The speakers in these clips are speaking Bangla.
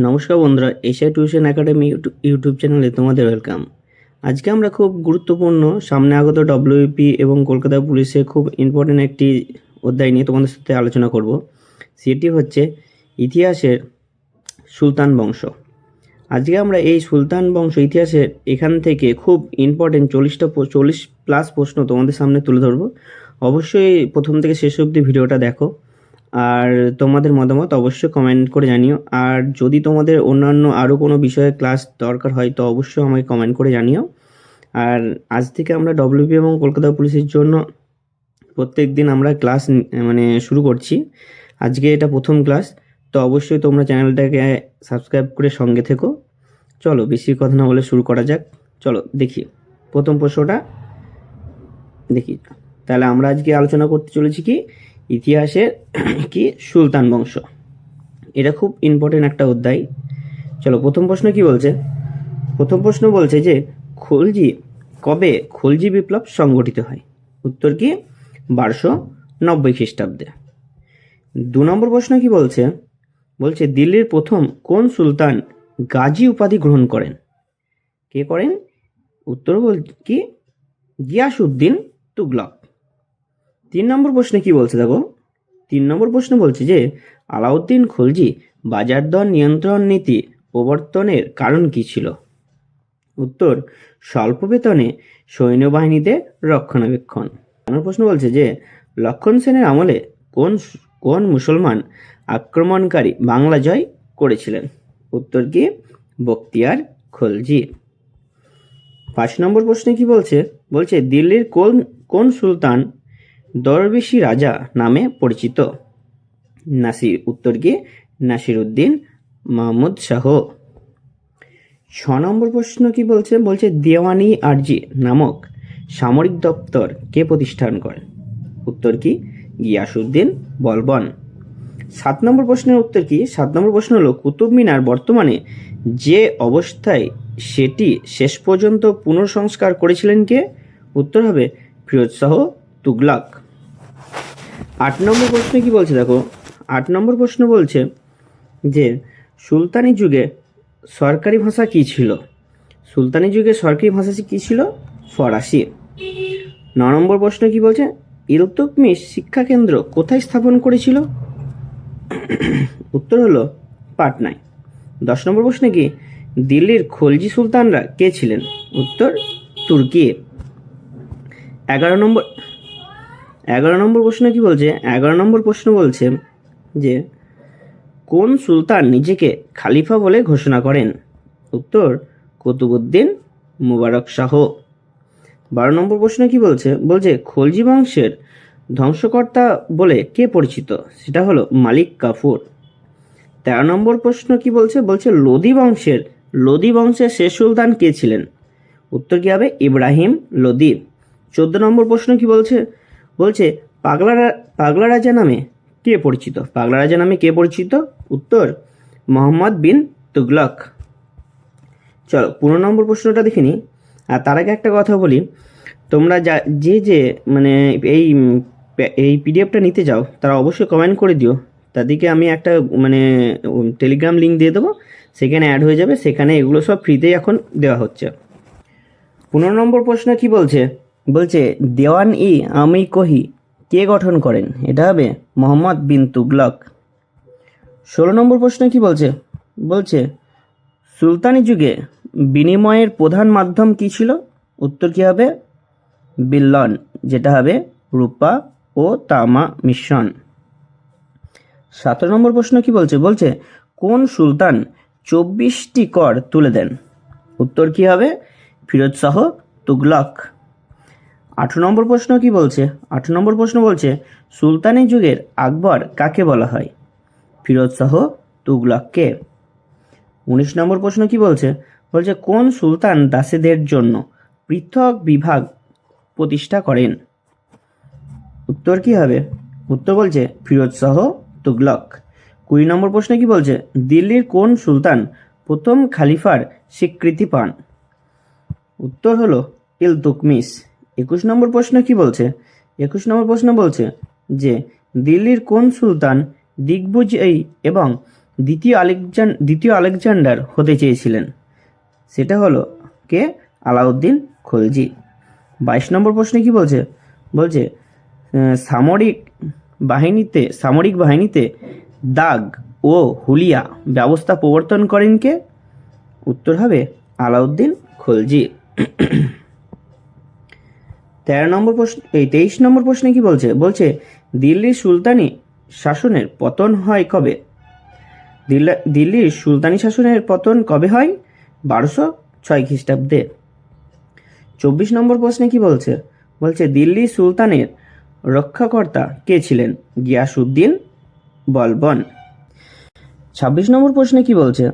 নমস্কার বন্ধুরা, এশিয়া টিউশন একাডেমি ইউটিউব চ্যানেলে তোমাদের ওয়েলকাম। আজকে আমরা খুব গুরুত্বপূর্ণ সামনে আগত ডব্লিউপি এবং কলকাতা পুলিশের খুব ইম্পর্টেন্ট একটি অধ্যায় নিয়ে তোমাদের সাথে আলোচনা করব। সেটি হচ্ছে ইতিহাসের সুলতান বংশ। আজকে আমরা এই সুলতান বংশ ইতিহাসের এখান থেকে খুব ইম্পর্টেন্ট 40+ প্রশ্ন তোমাদের সামনে তুলে ধরবো। অবশ্যই প্রথম থেকে শেষ অবধি ভিডিওটা দেখো, আর তোমাদের মতামত অবশ্যই কমেন্ট করে জানিও। আর যদি তোমাদের অন্যান্য আরও কোনো বিষয়ে ক্লাস দরকার হয় তো অবশ্যই আমাকে কমেন্ট করে জানিও। আর আজ থেকে আমরা ডব্লিউপি এবং কলকাতা পুলিশের জন্য প্রত্যেক দিন আমরা ক্লাস শুরু করছি। আজকে এটা প্রথম ক্লাস, তো অবশ্যই তোমরা চ্যানেলটাকে সাবস্ক্রাইব করে সঙ্গে থেকো। চলো বেশি কথা না বলে শুরু করা যাক। চলো দেখি প্রথম প্রশ্নটা দেখি। তাহলে আমরা আজকে আলোচনা করতে চলেছি কি ইতিহাসের কি সুলতান বংশ। এটা খুব ইম্পর্টেন্ট একটা অধ্যায়। চলো প্রথম প্রশ্ন কি বলছে। প্রথম প্রশ্ন বলছে যে কবে খলজি বিপ্লব সংগঠিত হয়। উত্তর কি 1290 খ্রিস্টাব্দে। 2 নম্বর প্রশ্ন কি বলছে। বলছে দিল্লির প্রথম কোন সুলতান গাজী উপাধি গ্রহণ করেন। কে করেন। উত্তর কি গিয়াসউদ্দিন তুগলক। 3 নম্বর প্রশ্নে কি বলছে দেখো। 3 নম্বর প্রশ্ন বলছে যে আলাউদ্দিন খলজি বাজার দর নিয়ন্ত্রণ নীতি প্রবর্তনের কারণ কি ছিল। উত্তর স্বল্প বেতনে সৈন্যবাহিনীতে রক্ষণাবেক্ষণ। 4 নম্বর প্রশ্ন বলছে যে লক্ষণ সেনের আমলে কোন মুসলমান আক্রমণকারী বাংলা জয় করেছিলেন। উত্তর কি বখতিয়ার খলজি। 5 নম্বর প্রশ্নে কি বলছে। বলছে দিল্লির কোন সুলতান দরবেশি রাজা নামে পরিচিত। নাসির। উত্তর কি নাসিরউদ্দিন মাহমুদ শাহ। 6 নম্বর প্রশ্ন কি বলছে। বলছে দেওয়ানি আরজি নামক সামরিক দপ্তর কে প্রতিষ্ঠান করেন। উত্তর কি গিয়াসউদ্দিন বলবন। 7 নম্বর প্রশ্নের উত্তর কি। 7 নম্বর প্রশ্ন হলো কুতুব মিনার বর্তমানে যে অবস্থায় সেটি শেষ পর্যন্ত পুনঃসংস্কার করেছিলেন কে। উত্তর হবে ফিরোজ শাহ তুগলক। 8 নম্বর প্রশ্ন কি বলছে দেখো। 8 নম্বর প্রশ্ন বলছে যে সুলতানি যুগে সরকারি ভাষা কি ছিল। সুলতানি যুগে সরকারি ভাষা কি ছিল ফরাসি। 9 নম্বর প্রশ্ন কি বলছে ইলতুৎমিশ শিক্ষা কেন্দ্র কোথায় স্থাপন করেছিল। উত্তর হলো পাটনায়। 10 নম্বর প্রশ্নে কি দিল্লির খলজি সুলতানরা কে ছিলেন। উত্তর তুর্কি। 11 নম্বর প্রশ্ন কি বলছে। 11 নম্বর প্রশ্ন বলছে যে কোন সুলতান নিজেকে খালিফা বলে ঘোষণা করেন। উত্তর কুতুবউদ্দিন মুবারক শাহ। 12 নম্বর প্রশ্ন কি বলছে। বলছে খলজি বংশের ধ্বংসকর্তা বলে কে পরিচিত। সেটা হলো মালিক কাফুর। 13 নম্বর প্রশ্ন কি বলছে। বলছে লোদি বংশের শেষ সুলতান কে ছিলেন। উত্তর কি হবে ইব্রাহিম লোদি। 14 নম্বর প্রশ্ন কি বলছে। বলছে পাগলা রাজা নামে কে পরিচিত। উত্তর মোহাম্মদ বিন তুগলক। চলো 15 নম্বর প্রশ্নটা দেখে নিই। আর তার আগে একটা কথা বলি, তোমরা যে এই পিডিএফটা নিতে যাও তারা অবশ্যই কমেন্ট করে দিও। তাদেরকে আমি একটা টেলিগ্রাম লিঙ্ক দিয়ে দেবো, সেখানে অ্যাড হয়ে যাবে। সেখানে এগুলো সব ফ্রিতেই এখন দেওয়া হচ্ছে। 15 নম্বর প্রশ্ন কি বলছে। বলছে দেওয়ান ই আমি কহি কে গঠন করেন। এটা হবে মোহাম্মদ বিন তুগলক। 16 নম্বর প্রশ্ন কি বলছে। বলছে সুলতানি যুগে বিনিময়ের প্রধান মাধ্যম কি ছিল। উত্তর কি হবে বিল্লন, যেটা হবে রূপা ও তামা মিশ্রণ। 17 নম্বর প্রশ্ন কি বলছে। বলছে কোন সুলতান 24টি কর তুলে দেন। উত্তর কি হবে ফিরোজ শাহ তুগলক। 18 নম্বর প্রশ্ন কি বলছে। 18 নম্বর প্রশ্ন বলছে সুলতানি যুগের আকবর কাকে বলা হয়। ফিরোজ শাহ তুগলককে। 19 নম্বর প্রশ্ন কি বলছে। বলছে কোন সুলতান দাসীদের জন্য পৃথক বিভাগ প্রতিষ্ঠা করেন। উত্তর কি হবে। উত্তর বলছে ফিরোজ শাহ তুগলক। 20 নম্বর প্রশ্ন কি বলছে দিল্লির কোন সুলতান প্রথম খালিফার স্বীকৃতি পান। উত্তর হলো ইলতুৎমিশ। 21 নম্বর প্রশ্ন কি বলছে। 21 নম্বর প্রশ্ন বলছে যে দিল্লির কোন সুলতান দিগ্বিজয়ী এবং দ্বিতীয় আলেকজান্ডার হতে চেয়েছিলেন? সেটা হলো কে? আলাউদ্দিন খলজি। 22 নম্বর প্রশ্নে কি বলছে? বলছে সামরিক বাহিনীতে দাগ ও হুলিয়া ব্যবস্থা প্রবর্তন করেন কে? উত্তর হবে আলাউদ্দিন খলজি। 23 নম্বর প্রশ্নে কি বলছে? বলছে দিল্লির সুলতানি শাসনের পতন হয় কবে? দিল্লির সুলতানি শাসনের পতন কবে হয়? 1206 খ্রিস্টাব্দে। 24 নম্বর প্রশ্নে কি বলছে? বলছে দিল্লি সুলতানের রক্ষাকর্তা কে ছিলেন? গিয়াসউদ্দিন বলবন। 26 নম্বর প্রশ্নে কি বলছে?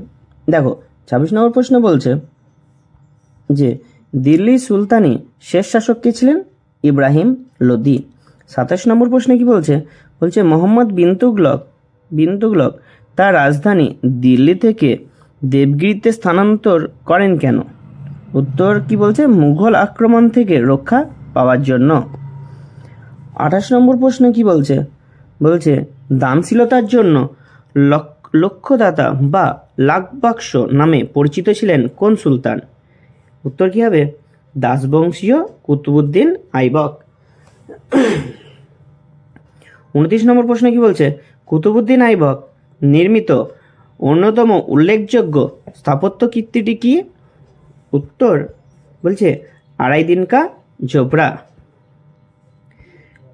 দেখো 26 নম্বর প্রশ্ন বলছে যে দিল্লি সুলতানি শেষ শাসক কে ছিলেন? ইব্রাহিম লোদি। 27 নম্বর প্রশ্নে কি বলছে? বলছে মোহাম্মদ বিন তুগলক তার রাজধানী দিল্লি থেকে দেবগিরিতে স্থানান্তর করেন কেন? উত্তর কি বলছে? মুঘল আক্রমণ থেকে রক্ষা পাওয়ার জন্য। 28 নম্বর প্রশ্নে কি বলছে? বলছে দানশীলতার জন্য লক্ষদাতা বা লাখবাক্স নামে পরিচিত ছিলেন কোন সুলতান? উত্তর কি হবে? দাসবংশীয় কুতুবউদ্দিন আইবক। 29 নম্বর প্রশ্ন কি বলছে? কুতুবউদ্দিন আইবক নির্মিত অন্যতম উল্লেখযোগ্য স্থাপত্য কীর্তিটি কি? উত্তর বলছে আড়াই দিন কা ঝোপড়া।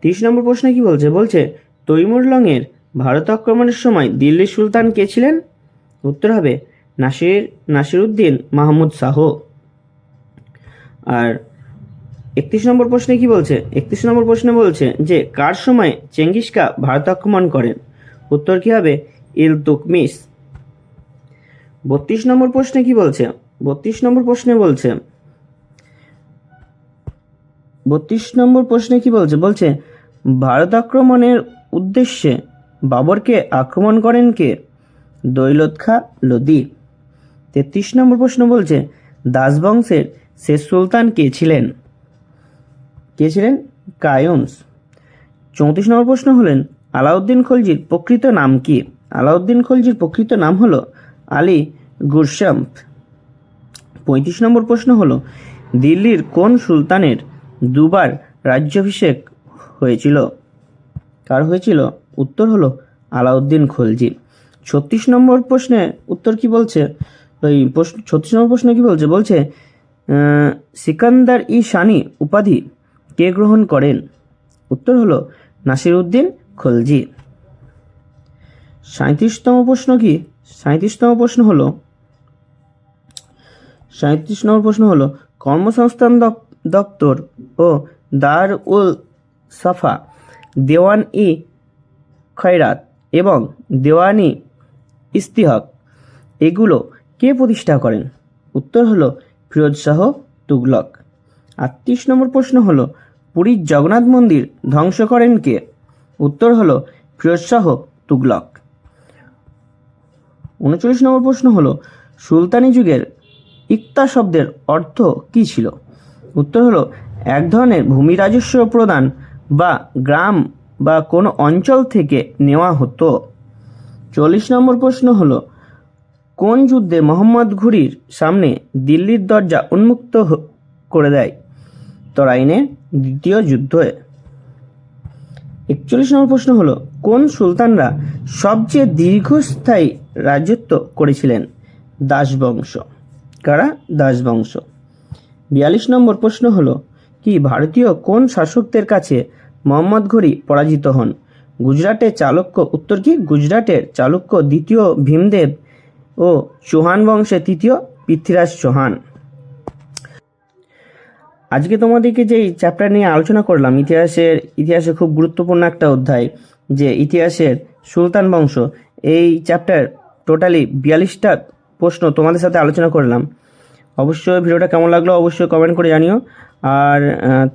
30 নম্বর প্রশ্ন কি বলছে? বলছে তৈমুর লংয়ের ভারত আক্রমণের সময় দিল্লির সুলতান কে ছিলেন? উত্তর হবে নাসিরউদ্দিন মাহমুদ শাহ। আর 31 নম্বর প্রশ্নে কি বলছে? 31 নম্বর প্রশ্নে বলছে যে কার সময় চেঙ্গিস খা ভারত আক্রমণ করেন? উত্তর কি হবে? ইলতুৎমিশ। 32 নম্বর প্রশ্নে কি বলছে? 32 নম্বর প্রশ্নে কি বলছে? বলছে ভারত আক্রমণের উদ্দেশ্যে বাবরকে আক্রমণ করেন কে? দৌলত খা লোদি। 33 নম্বর প্রশ্ন বলছে দাস বংশের শেষ সুলতান কে ছিলেন? কায়ুমস। 34 নম্বর প্রশ্ন হলেন আলাউদ্দিন খলজির প্রকৃত নাম কি? আলাউদ্দিন খলজির প্রকৃত নাম হলো আলী গুরশাম্প। 35 নম্বর প্রশ্ন হলো দিল্লির কোন সুলতানের দুবার রাজ্যাভিষেক হয়েছিল? কার হয়েছিল? উত্তর হলো আলাউদ্দিন খলজি। 36 নম্বর প্রশ্নে উত্তর কি বলছে? 36 নম্বর প্রশ্নে কি বলছে? বলছে সিকান্দার ই শানি উপাধি কে গ্রহণ করেন? উত্তর হলো নাসিরউদ্দিন খলজি। 37তম প্রশ্ন কি? 37তম প্রশ্ন হলো কর্মসংস্থান দপ্তর ও দার উল সাফা, দেওয়ান ই খয়রাত এবং দেওয়ানি ইস্তিহক এগুলো কে প্রতিষ্ঠা করেন? উত্তর হলো ফিরোজ শাহ তুগলক। 38 নম্বর প্রশ্ন হলো পুরীর জগন্নাথ মন্দির ধ্বংস করেন কে? উত্তর হলো ফিরোজ শাহ তুগলক। 39 নম্বর প্রশ্ন হলো সুলতানি যুগের ইকতা শব্দের অর্থ কি ছিল? উত্তর হলো এক ধরনের ভূমি রাজস্ব প্রদান বা গ্রাম বা কোনো অঞ্চল থেকে নেওয়া হতো। 40 নম্বর প্রশ্ন হলো কোন যুদ্ধে মোহাম্মদ ঘুরির সামনে দিল্লির দরজা উন্মুক্ত করে দেয়? তরাইনের দ্বিতীয় যুদ্ধে। 41 নম্বর প্রশ্ন হলো কোন সুলতানরা সবচেয়ে দীর্ঘস্থায়ী রাজত্ব করেছিলেন? দাসবংশ। কারা? দাসবংশ। 42 নম্বর প্রশ্ন হলো কি ভারতীয় কোন শাসকদের কাছে মোহাম্মদ ঘুরি পরাজিত হন? গুজরাটের চালুক্য। উত্তর কি? গুজরাটের চালুক্য দ্বিতীয় ভীমদেব ও চৌহান বংশের তৃতীয় পৃথ্বীরাজ চৌহান। আজকে তোমাদেরকে যে চ্যাপ্টার নিয়ে আলোচনা করলাম, ইতিহাসে খুব গুরুত্বপূর্ণ একটা অধ্যায়, যে ইতিহাসের সুলতান বংশ, এই চ্যাপ্টার টোটালি 42টা প্রশ্ন তোমাদের সাথে আলোচনা করলাম। অবশ্যই ভিডিওটা কেমন লাগলো অবশ্যই কমেন্ট করে জানিও। আর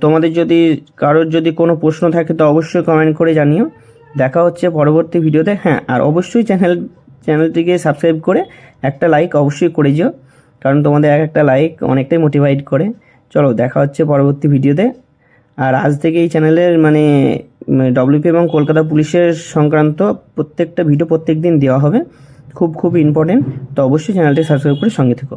তোমাদের যদি কারোর যদি কোনো প্রশ্ন থাকে তো অবশ্যই কমেন্ট করে জানিও। দেখা হচ্ছে পরবর্তী ভিডিওতে। হ্যাঁ, আর অবশ্যই চ্যানেলটিকে সাবস্ক্রাইব করে একটা লাইক অবশ্যই করে যেও, কারণ তোমাদের একটা লাইক অনেকটাই মোটিভেট করে। চলো দেখা হচ্ছে পরবর্তী ভিডিওতে। আর আজ থেকে এই চ্যানেলের WP এবং কলকাতা পুলিশের সংক্রান্ত প্রত্যেকটা ভিডিও প্রত্যেক দিন দেওয়া হবে। খুব খুব ইম্পর্টেন্ট। তো অবশ্যই চ্যানেলটি সাবস্ক্রাইব করে সঙ্গে থেকো।